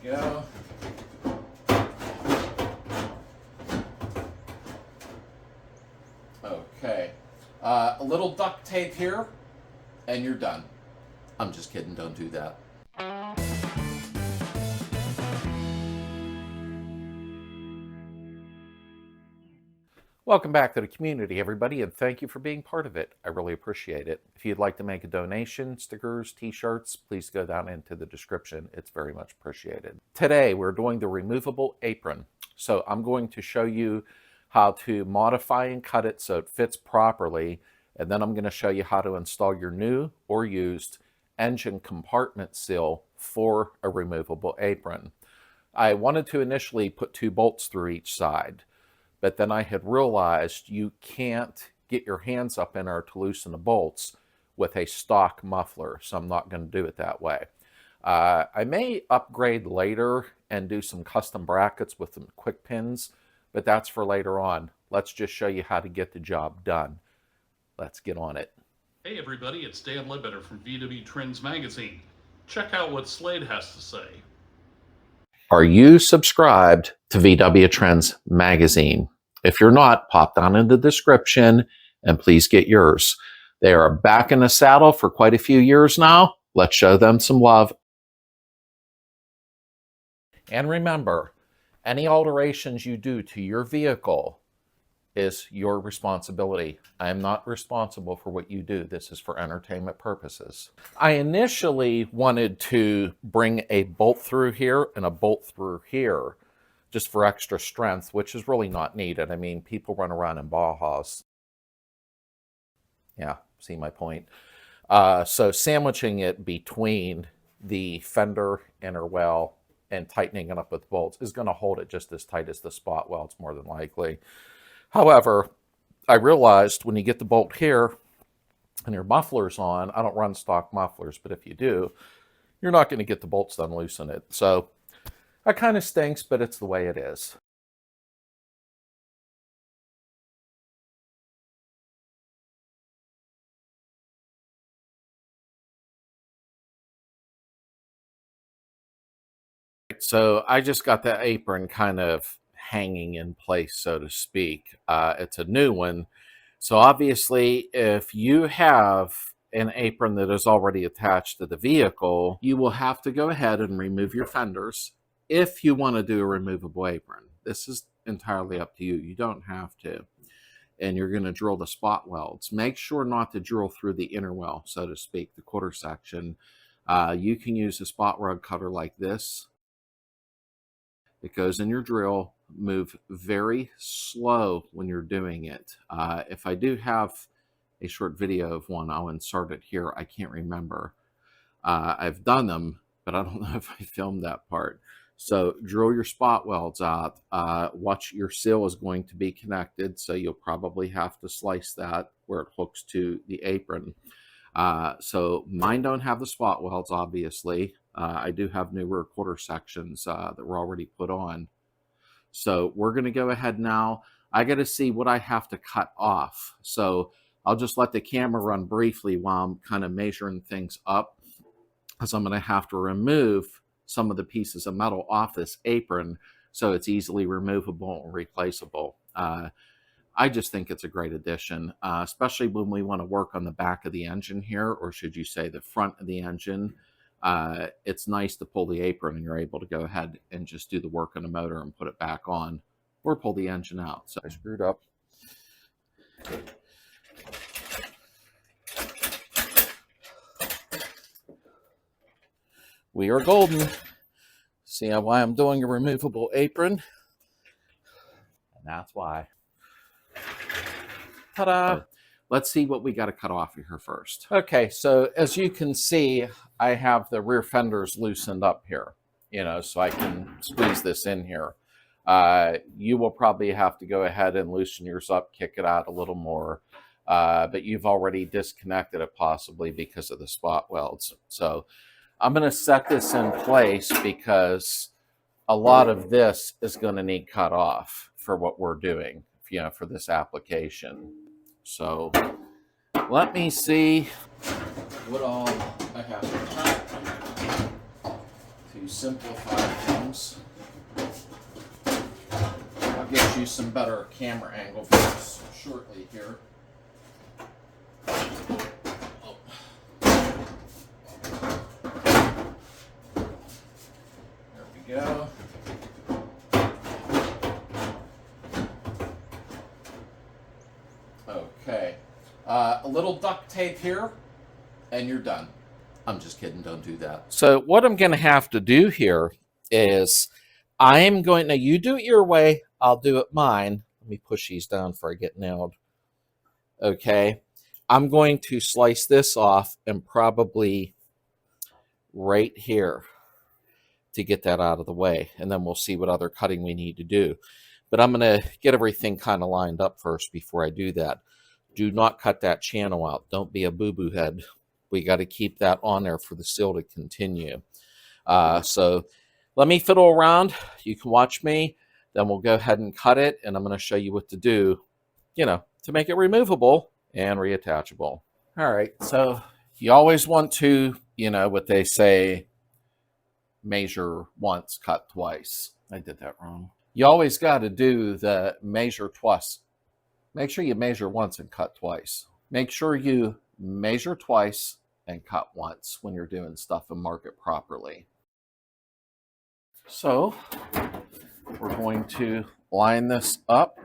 go. Okay. A little duct tape here, and you're done. I'm just kidding, don't do that. Welcome back to the community, everybody, and thank you for being part of it. I really appreciate it. If you'd like to make a donation, stickers, t-shirts, please go down into the description. It's very much appreciated. Today, we're doing the removable apron. So I'm going to show you how to modify and cut it so it fits properly, and then I'm going to show you how to install your new or used engine compartment seal for a removable apron. I wanted to initially put 2 bolts through each side, but then I had realized you can't get your hands up in there to loosen the bolts with a stock muffler, so I'm not going to do it that way. I may upgrade later and do some custom brackets with some quick pins, but that's for later on. Let's just show you how to get the job done. Let's get on it. Hey everybody, it's Dan Ledbetter from VW Trends Magazine. Check out what Slade has to say. Are you subscribed to VW Trends Magazine? If you're not, pop down in the description and please get yours. They are back in the saddle for quite a few years now. Let's show them some love. And remember, any alterations you do to your vehicle is your responsibility. I am not responsible for what you do. This is for entertainment purposes. I initially wanted to bring a bolt through here and a bolt through here just for extra strength, which is really not needed. I mean, people run around in Bajas. Yeah, see my point. So sandwiching it between the fender inner well and tightening it up with bolts is going to hold it just as tight as the spot welds, more than likely. However, I realized when you get the bolt here and your muffler's on, I don't run stock mufflers, but if you do, you're not going to get the bolts to unloosen it. So that kind of stinks, but it's the way it is. So I just got the apron kind of hanging in place, so to speak. It's a new one. So obviously, if you have an apron that is already attached to the vehicle, you will have to go ahead and remove your fenders if you want to do a removable apron. This is entirely up to you. You don't have to. And you're going to drill the spot welds. Make sure not to drill through the inner well, so to speak, the quarter section. You can use a spot weld cutter like this. It goes in your drill. Move very slow when you're doing it. If I do have a short video of one, I'll insert it here. I can't remember. I've done them, but I don't know if I filmed that part. So drill your spot welds out. Watch, your seal is going to be connected, so you'll probably have to slice that where it hooks to the apron. So mine don't have the spot welds, obviously. I do have newer quarter sections that were already put on. So we're going to go ahead now. I got to see what I have to cut off. So I'll just let the camera run briefly while I'm kind of measuring things up, because I'm going to have to remove some of the pieces of metal off this apron so it's easily removable and replaceable. I just think it's a great addition, especially when we want to work on the back of the engine here, or should you say the front of the engine. It's nice to pull the apron and you're able to go ahead and just do the work on the motor and put it back on, or pull the engine out. So I screwed up. We are golden. See why I'm doing a removable apron? And that's why. Ta-da! Let's see what we got to cut off here first. Okay, so as you can see, I have the rear fenders loosened up here, so I can squeeze this in here. You will probably have to go ahead and loosen yours up, kick it out a little more, but you've already disconnected it possibly because of the spot welds. So I'm going to set this in place because a lot of this is going to need cut off for what we're doing, for this application. So let me see what all I have to you simplify things. I'll get you some better camera angle for this shortly here. Oh. There we go. Okay. A little duct tape here, and you're done. I'm just kidding, don't do that. So what I'm going to have to do here is I'm going, now you do it your way, I'll do it mine. Let me push these down before I get nailed. Okay. I'm going to slice this off and probably right here to get that out of the way. And then we'll see what other cutting we need to do. But I'm going to get everything kind of lined up first before I do that. Do not cut that channel out. Don't be a boo-boo head. We got to keep that on there for the seal to continue. So let me fiddle around. You can watch me. Then we'll go ahead and cut it. And I'm going to show you what to do, to make it removable and reattachable. All right. So you always want to, what they say, measure once, cut twice. I did that wrong. You always got to do the measure twice. Make sure you measure once and cut twice. Make sure you measure twice and cut once when you're doing stuff and mark it properly. So we're going to line this up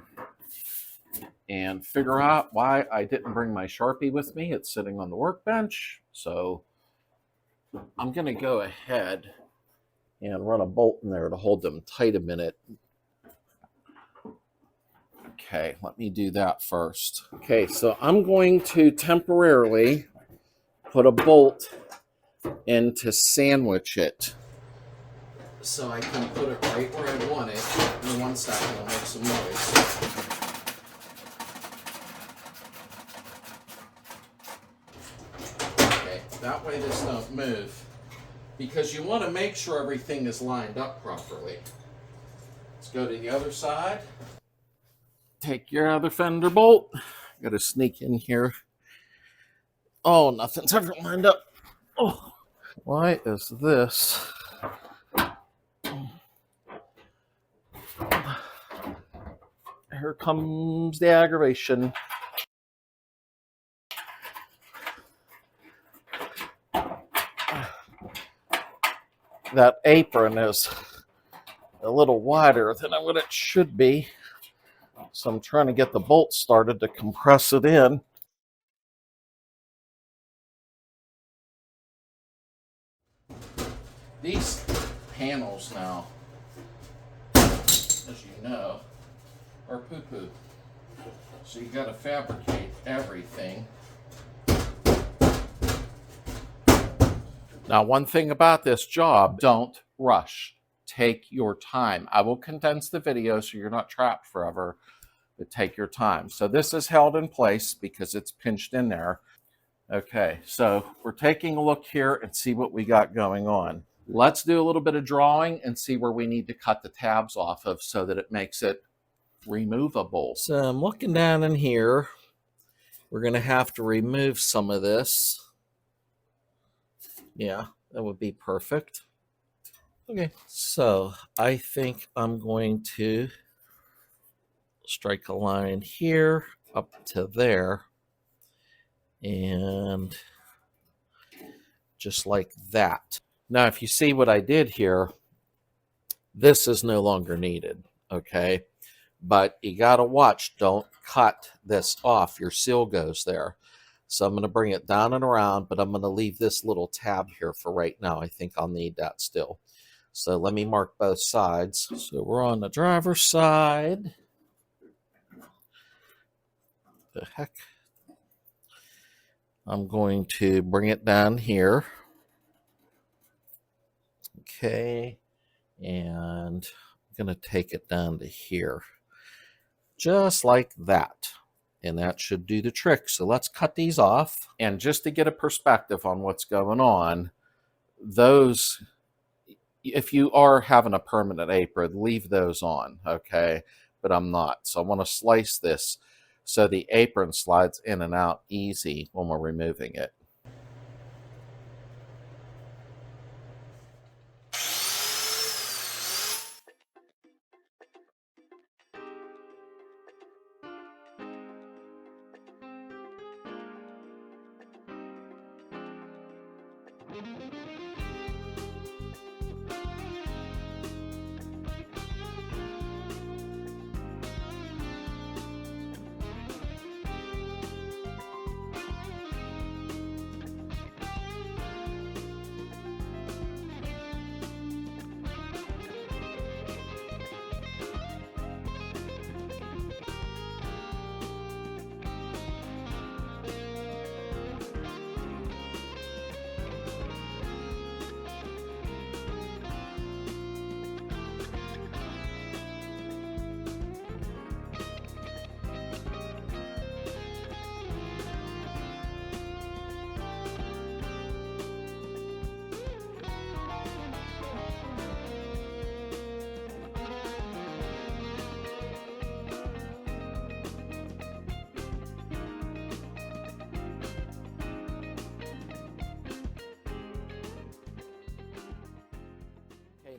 and figure out why I didn't bring my Sharpie with me. It's sitting on the workbench. So I'm going to go ahead and run a bolt in there to hold them tight a minute. Okay, let me do that first. Okay, so I'm going to temporarily put a bolt in to sandwich it so I can put it right where I want it. In 1 second, I'll make some noise. Okay, that way this don't move, because you want to make sure everything is lined up properly. Let's go to the other side. Take your other fender bolt. Got to sneak in here. Oh, nothing's ever lined up. Oh, why is this? Here comes the aggravation. That apron is a little wider than what it should be. So I'm trying to get the bolt started to compress it in. These panels now, as you know, are poo-poo. So you got to fabricate everything. Now, one thing about this job, don't rush. Take your time. I will condense the video so you're not trapped forever, but take your time. So this is held in place because it's pinched in there. Okay, so we're taking a look here and see what we got going on. Let's do a little bit of drawing and see where we need to cut the tabs off of so that it makes it removable. So I'm looking down in here. We're going to have to remove some of this. Yeah, that would be perfect. Okay, so I think I'm going to strike a line here up to there. And just like that. Now, if you see what I did here, this is no longer needed, okay? But you got to watch, don't cut this off. Your seal goes there. So I'm going to bring it down and around, but I'm going to leave this little tab here for right now. I think I'll need that still. So let me mark both sides. So we're on the driver's side. The heck? I'm going to bring it down here. Okay. And I'm going to take it down to here. Just like that. And that should do the trick. So let's cut these off. And just to get a perspective on what's going on, those, if you are having a permanent apron, leave those on, okay? But I'm not. So I want to slice this so the apron slides in and out easy when we're removing it.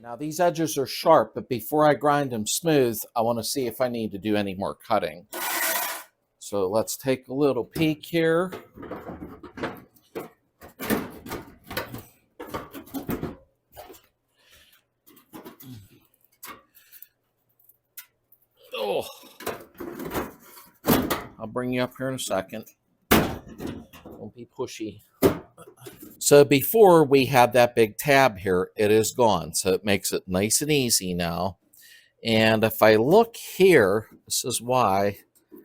Now these edges are sharp, but before I grind them smooth, I want to see if I need to do any more cutting. So let's take a little peek here. Oh, I'll bring you up here in a second. Don't be pushy. So before we had that big tab here, it is gone. So it makes it nice and easy now. And if I look here, this is why I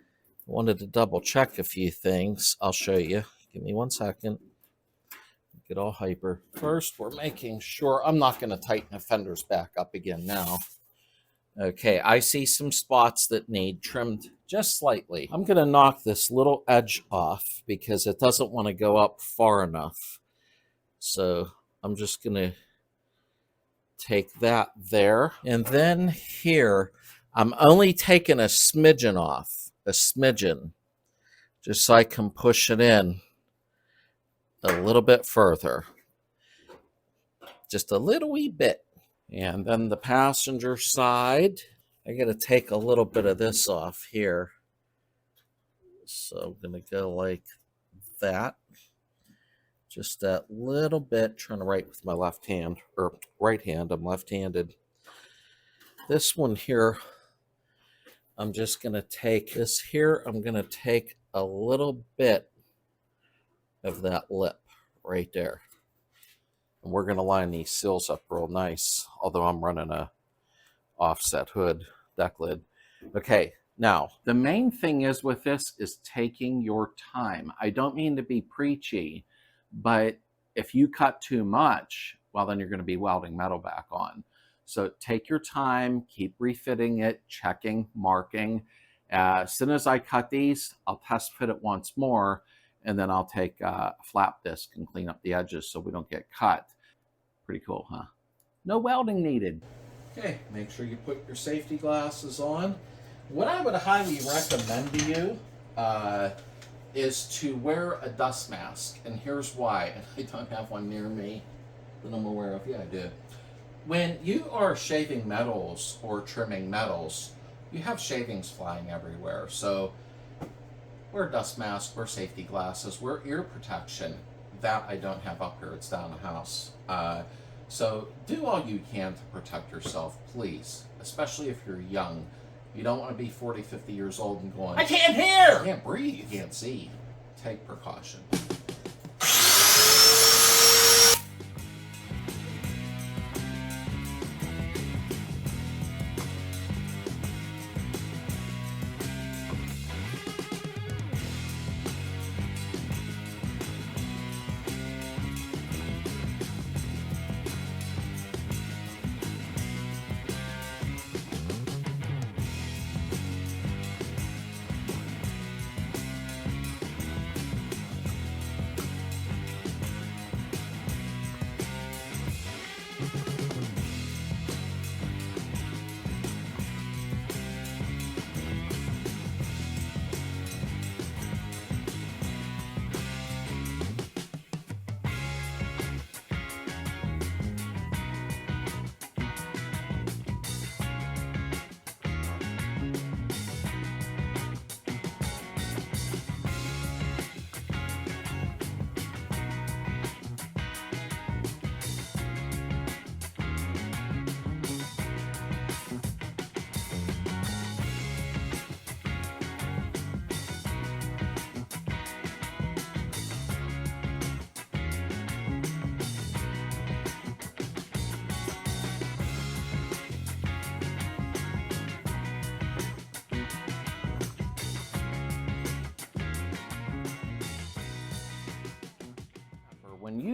wanted to double check a few things. I'll show you. Give me 1 second. Get all hyper. First, we're making sure I'm not going to tighten the fenders back up again now. Okay, I see some spots that need trimmed just slightly. I'm going to knock this little edge off because it doesn't want to go up far enough. So I'm just going to take that there. And then here, I'm only taking a smidgen off, a smidgen, just so I can push it in a little bit further. Just a little wee bit. And then the passenger side, I got to take a little bit of this off here. So I'm going to go like that. Just that little bit, trying to write with my left hand, or right hand, I'm left-handed. This one here, I'm just going to take this here, I'm going to take a little bit of that lip right there. And we're going to line these seals up real nice, although I'm running a offset hood deck lid. Okay, now, the main thing is with this is taking your time. I don't mean to be preachy, but if you cut too much, well, then you're going to be welding metal back on. So take your time, keep refitting it, checking, marking. As soon as I cut these, I'll test fit it once more, and then I'll take a flap disc and clean up the edges so we don't get cut. Pretty cool, huh? No welding needed. Okay, make sure you put your safety glasses on. What I would highly recommend to you is to wear a dust mask, and here's why. And I don't have one near me that I'm aware of. Yeah, I do. When you are shaving metals or trimming metals, you have shavings flying everywhere. So wear a dust mask, wear safety glasses, wear ear protection. That I don't have up here, it's down the house. So do all you can to protect yourself, please, especially if you're young. You don't want to be 40, 50 years old and going, I can't hear! I can't breathe, you can't see. Take precaution.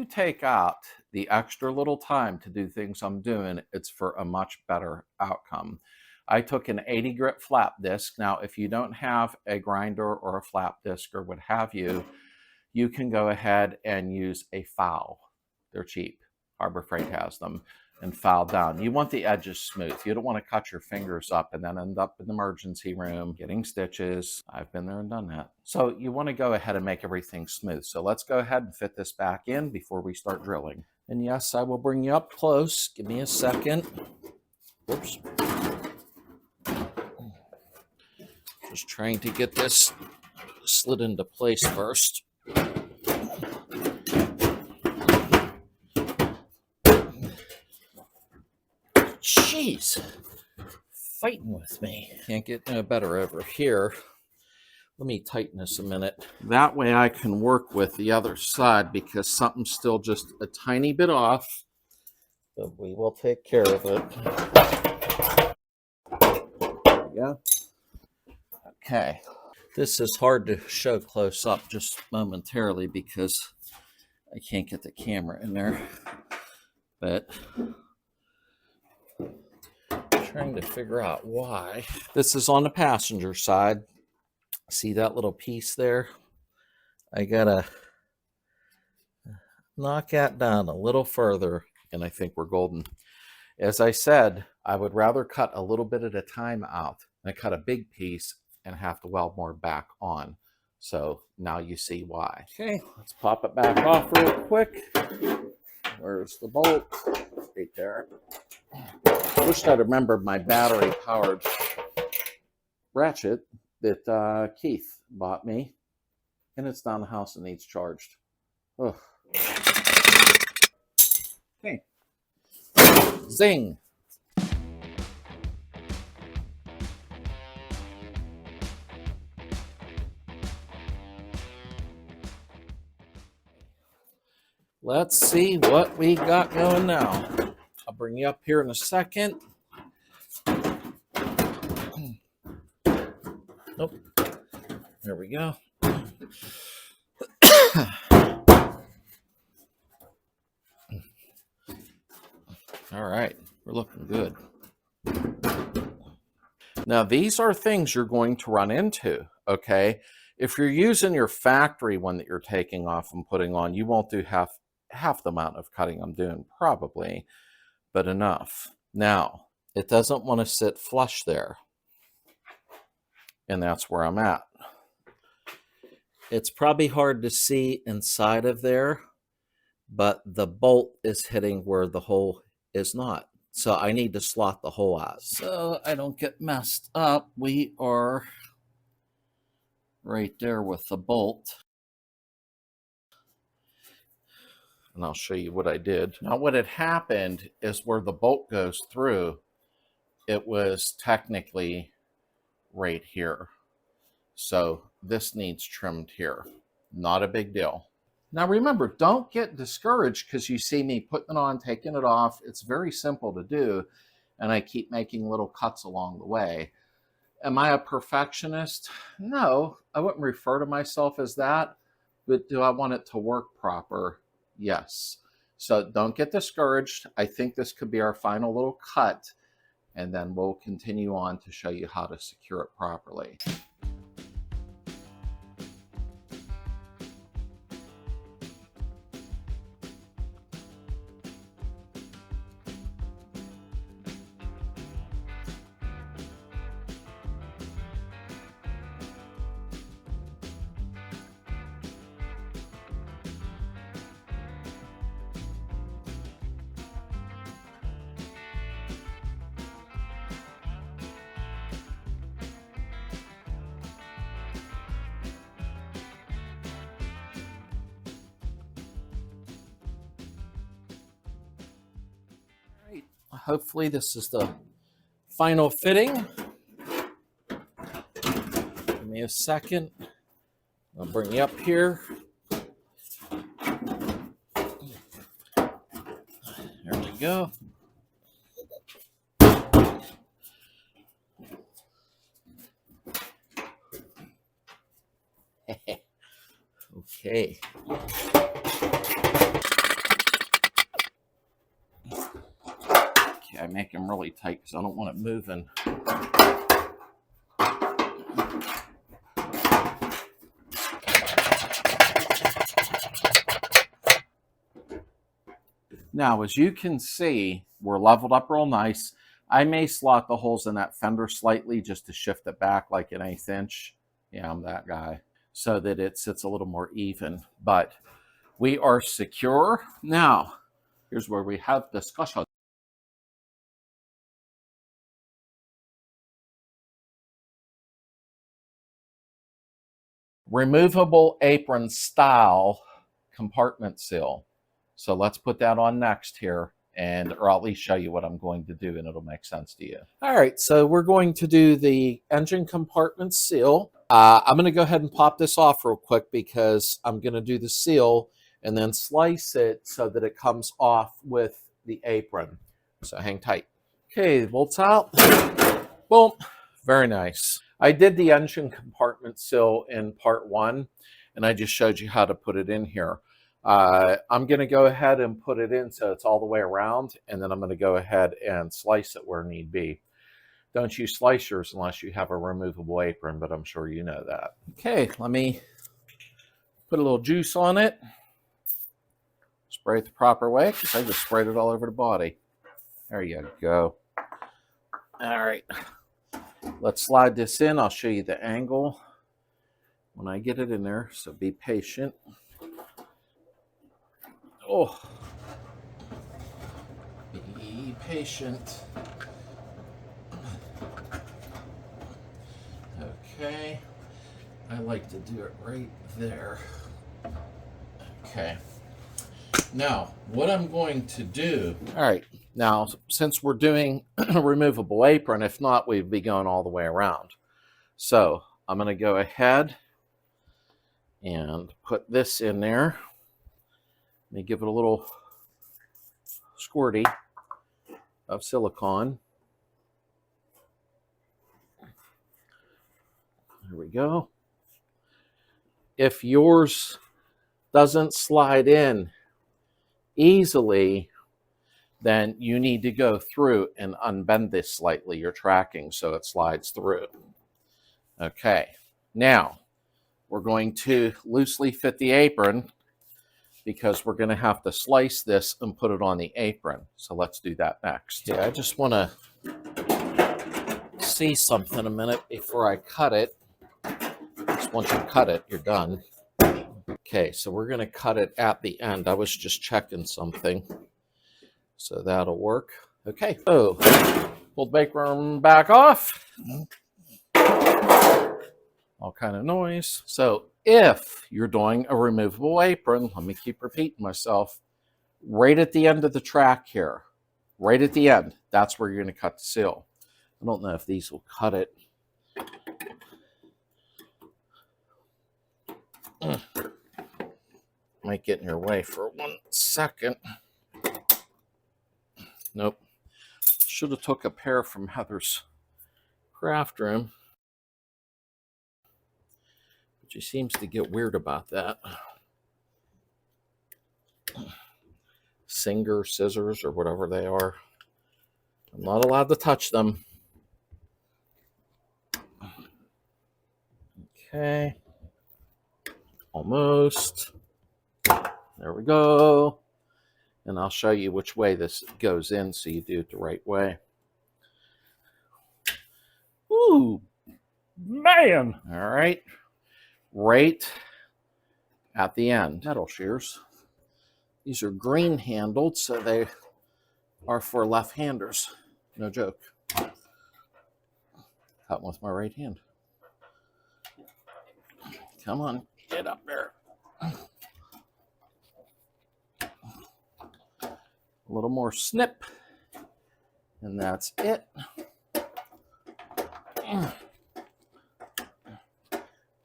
do take out the extra little time to do things I'm doing, it's for a much better outcome. I took an 80 grit flap disc. Now, if you don't have a grinder or a flap disc or what have you, you can go ahead and use a file. They're cheap. Harbor Freight has them, and file down. You want the edges smooth. You don't want to cut your fingers up and then end up in the emergency room getting stitches. I've been there and done that. So you want to go ahead and make everything smooth. So let's go ahead and fit this back in before we start drilling. And yes, I will bring you up close. Give me a second. Whoops. Just trying to get this slid into place first. Jeez, fighting with me. Can't get no better over here. Let me tighten this a minute. That way I can work with the other side because something's still just a tiny bit off, but we will take care of it. There we go. Okay. This is hard to show close up just momentarily because I can't get the camera in there, but trying to figure out why. This is on the passenger side. See that little piece there? I gotta knock that down a little further, and I think we're golden. As I said, I would rather cut a little bit at a time out than cut a big piece and have to weld more back on. So now you see why. Okay, let's pop it back off real quick. Where's the bolt? Right there. Wish I'd remembered my battery-powered ratchet that Keith bought me, and it's down the house and needs charged. Ugh. Okay. Zing. Let's see what we got going now. I'll bring you up here in a second. Nope. There we go. All right, we're looking good. Now, these are things you're going to run into, okay? If you're using your factory one that you're taking off and putting on, you won't do half the amount of cutting I'm doing, probably, but enough. Now, it doesn't want to sit flush there, and that's where I'm at. It's probably hard to see inside of there, but the bolt is hitting where the hole is not. So I need to slot the hole out. So I don't get messed up, we are right there with the bolt. And I'll show you what I did. Now what had happened is where the bolt goes through, it was technically right here. So this needs trimmed here. Not a big deal. Now remember, don't get discouraged because you see me putting it on, taking it off. It's very simple to do, and I keep making little cuts along the way. Am I a perfectionist? No, I wouldn't refer to myself as that, but do I want it to work proper? Yes. So don't get discouraged. I think this could be our final little cut, and then we'll continue on to show you how to secure it properly. Hopefully this is the final fitting. Give me a second. I'll bring you up here. There we go. Okay. Okay, make them really tight because I don't want it moving. Now, as you can see, we're leveled up real nice. I may slot the holes in that fender slightly just to shift it back like an 1/8 inch. Yeah, I'm that guy. So that it sits a little more even. But we are secure. Now, here's where we have discussion. Removable apron style compartment seal. So let's put that on next here, or I'll at least show you what I'm going to do and it'll make sense to you. All right, so we're going to do the engine compartment seal. I'm going to go ahead and pop this off real quick because I'm going to do the seal and then slice it so that it comes off with the apron. So hang tight. Okay, bolts out. Boom. Very nice. I did the engine compartment seal in part 1, and I just showed you how to put it in here. I'm going to go ahead and put it in so it's all the way around, and then I'm going to go ahead and slice it where need be. Don't use slicers unless you have a removable apron, but I'm sure you know that. Okay, let me put a little juice on it. Spray it the proper way because I just sprayed it all over the body. There you go. All right. Let's slide this in. I'll show you the angle when I get it in there, so be patient. Oh, be patient. Okay, I like to do it right there. Okay, now what I'm going to do, all right, now since we're doing a removable apron, if not, we'd be going all the way around. So I'm going to go ahead and put this in there. Let me give it a little squirty of silicone. There we go. If yours doesn't slide in easily, then you need to go through and unbend this slightly, your tracking, so it slides through. Okay, now we're going to loosely fit the apron because we're going to have to slice this and put it on the apron. So let's do that next. Yeah, I just want to see something a minute before I cut it. Because once you cut it, you're done. Okay, so we're going to cut it at the end. I was just checking something. So that'll work. Okay, so pull the apron back off. All kind of noise. So if you're doing a removable apron, let me keep repeating myself, right at the end of the track here, right at the end, that's where you're going to cut the seal. I don't know if these will cut it. Might get in your way for 1 second. Nope. Should have took a pair from Heather's craft room. But she seems to get weird about that. Singer scissors or whatever they are. I'm not allowed to touch them. Okay. Almost. There we go. And I'll show you which way this goes in so you do it the right way. Ooh, man. All right. Right at the end. Metal shears. These are green handled, so they are for left-handers. No joke. Cut with my right hand. Come on, get up there. A little more snip, and that's it.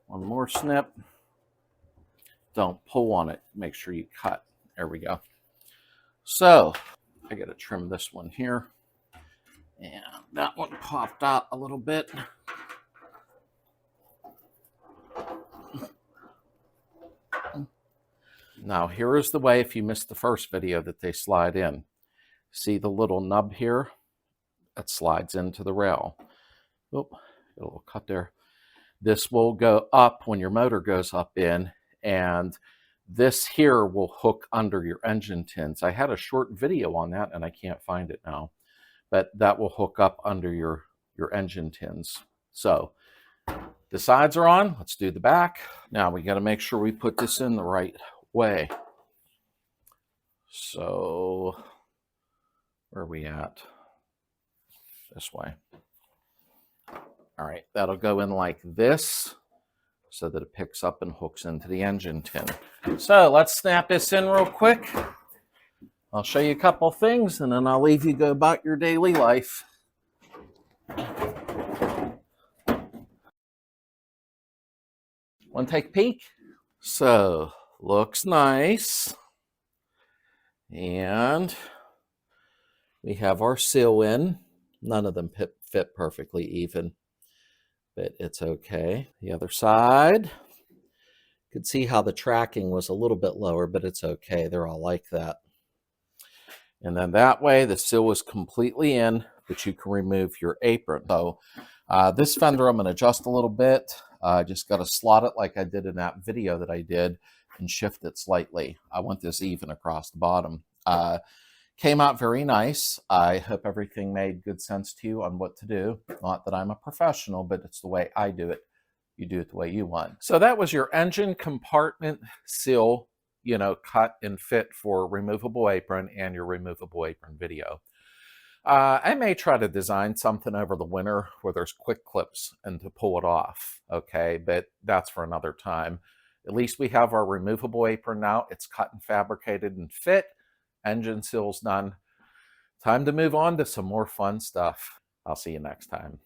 One more snip. Don't pull on it. Make sure you cut. There we go. So I got to trim this one here. And that one popped out a little bit. Now, here is the way, if you missed the first video, that they slide in. See the little nub here? that slides into the rail. Oop, a little cut there. This will go up when your motor goes up in, and this here will hook under your engine tins. I had a short video on that and I can't find it now, but that will hook up under your engine tins. So the sides are on. Let's do the back. Now we got to make sure we put this in the right way. So where are we at? This way. All right, that'll go in like this so that it picks up and hooks into the engine tin. So let's snap this in real quick. I'll show you a couple things and then I'll leave you go about your daily life. Want to take a peek? So, looks nice. And we have our seal in. None of them fit perfectly even, but it's okay. The other side, you could see how the tracking was a little bit lower, but it's okay. They're all like that. And then that way the seal was completely in, but you can remove your apron. So this fender I'm going to adjust a little bit. Just got to slot it like I did in that video that I did and shift it slightly. I want this even across the bottom. Came out very nice. I hope everything made good sense to you on what to do. Not that I'm a professional, but it's the way I do it. You do it the way you want. So that was your engine compartment seal, cut and fit for removable apron and your removable apron video. I may try to design something over the winter where there's quick clips and to pull it off, okay? But that's for another time. At least we have our removable apron now. It's cut and fabricated and fit. Engine seal's done. Time to move on to some more fun stuff. I'll see you next time.